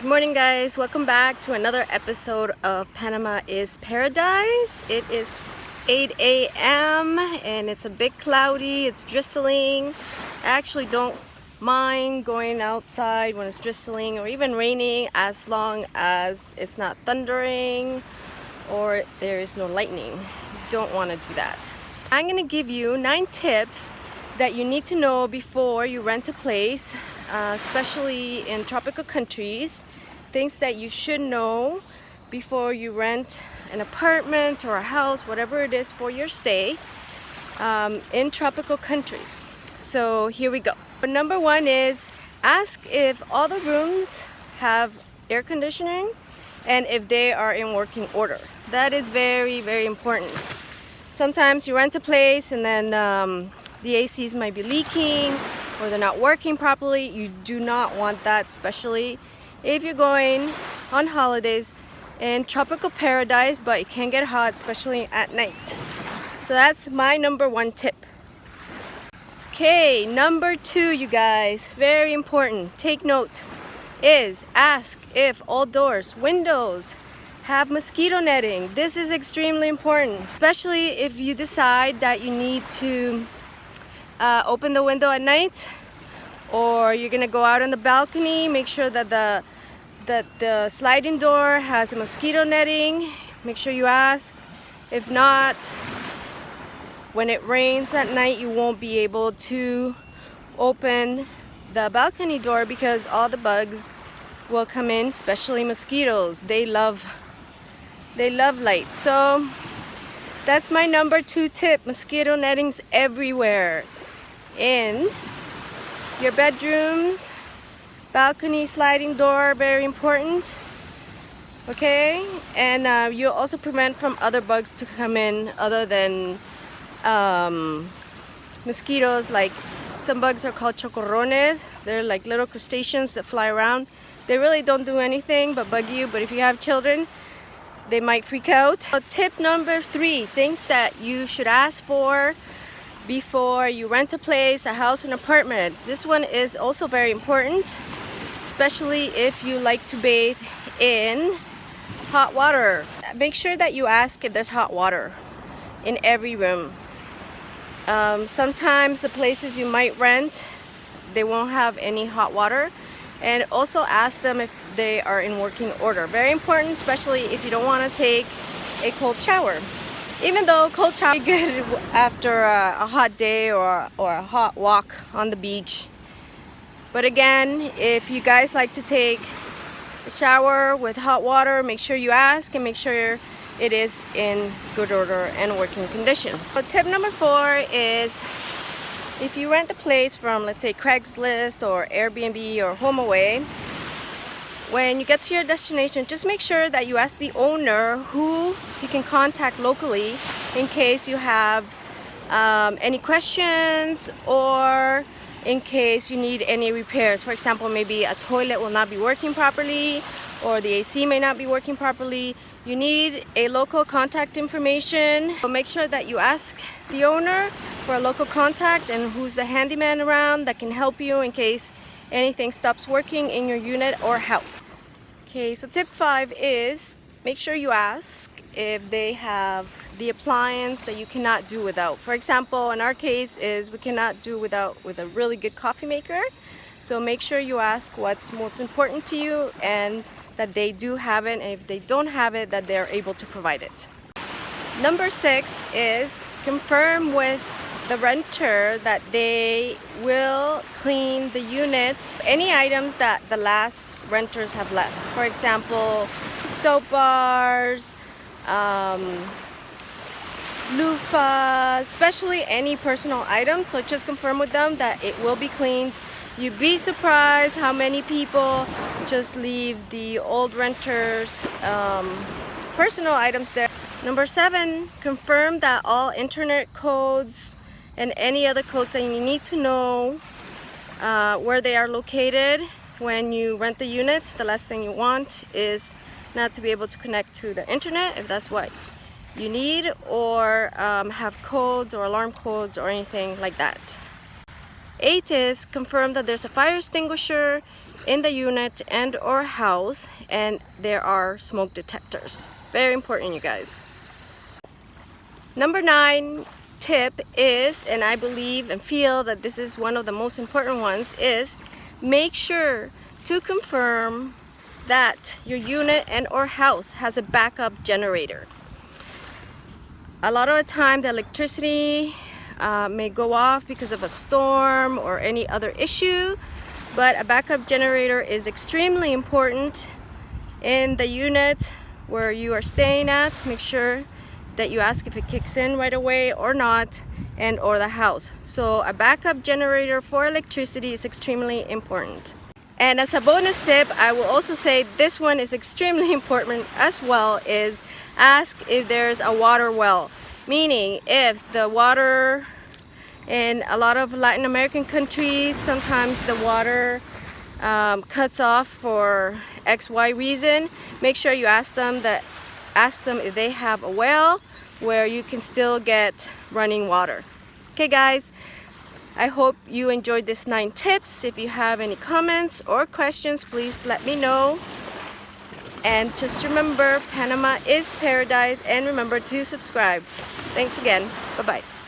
Good morning, guys. Welcome back to another episode of Panama is Paradise. It is 8 a.m. and it's a bit cloudy. It's drizzling. I actually don't mind going outside when it's drizzling or even raining, as long as it's not thundering or there is no lightning. Don't want to do that. I'm going to give you 9 tips that you need to know before you rent a place, especially in tropical countries. Things that you should know before you rent an apartment or a house, whatever it is for your stay in tropical countries. So here we go. Number 1 is ask if all the rooms have air conditioning and if they are in working order. That is very, very important. Sometimes you rent a place and then the ACs might be leaking or they're not working properly. You do not want that, especially if you're going on holidays in tropical paradise, but it can get hot, especially at night. So that's my number 1 tip. Okay, number 2, you guys, very important, take note, is ask if all doors, windows have mosquito netting. This is extremely important, especially if you decide that you need to open the window at night, or you're gonna go out on the balcony. Make sure that the sliding door has a mosquito netting. Make sure you ask. If not, when it rains at night, you won't be able to open the balcony door because all the bugs will come in, especially mosquitoes. They love light. So that's my number 2 tip. Mosquito nettings everywhere, in your bedrooms, balcony, sliding door, very important. Okay, and you'll also prevent from other bugs to come in other than mosquitoes. Like, some bugs are called chocorrones. They're like little crustaceans that fly around. They really don't do anything but bug you, but if you have children, they might freak out. So tip number 3, things that you should ask for before you rent a place, a house, or an apartment. This one is also very important, especially if you like to bathe in hot water. Make sure that you ask if there's hot water in every room. Sometimes the places you might rent, they won't have any hot water. And also ask them if they are in working order. Very important, especially if you don't want to take a cold shower. Even though cold shower is good after a hot day or a hot walk on the beach. But again, if you guys like to take a shower with hot water, make sure you ask and make sure it is in good order and working condition. So tip number 4 is, if you rent a place from, let's say, Craigslist or Airbnb or HomeAway, when you get to your destination, just make sure that you ask the owner who you can contact locally in case you have any questions or in case you need any repairs. For example, maybe a toilet will not be working properly or the AC may not be working properly. You need a local contact information. So make sure that you ask the owner for a local contact and who's the handyman around that can help you in case anything stops working in your unit or house. Okay, so tip 5 is make sure you ask if they have the appliance that you cannot do without. For example, in our case is we cannot do without with a really good coffee maker. So make sure you ask what's most important to you and that they do have it, and if they don't have it, that they're able to provide it. Number 6 is confirm with the renter that they will clean the unit, any items that the last renters have left. For example, soap bars, loofahs, especially any personal items. So just confirm with them that it will be cleaned. You'd be surprised how many people just leave the old renters' personal items there. Number 7, confirm that all internet codes and any other codes that you need to know where they are located when you rent the units. The last thing you want is not to be able to connect to the internet if that's what you need, or have codes or alarm codes or anything like that. 8 is confirm that there's a fire extinguisher in the unit and or house, and there are smoke detectors. Very important, you guys. Number 9 tip is, and I believe and feel that this is one of the most important ones, is make sure to confirm that your unit and or house has a backup generator. A lot of the time the electricity may go off because of a storm or any other issue, but a backup generator is extremely important in the unit where you are staying at. Make sure that you ask if it kicks in right away or not, and or the house. So a backup generator for electricity is extremely important. And as a bonus tip, I will also say this one is extremely important as well, is ask if there's a water well. Meaning, if the water in a lot of Latin American countries, sometimes the water cuts off for XY reason, make sure you ask them if they have a well where you can still get running water. Okay guys, I hope you enjoyed this 9 tips. If you have any comments or questions, please let me know. And just remember, Panama is paradise, and remember to subscribe. Thanks again. Bye-bye.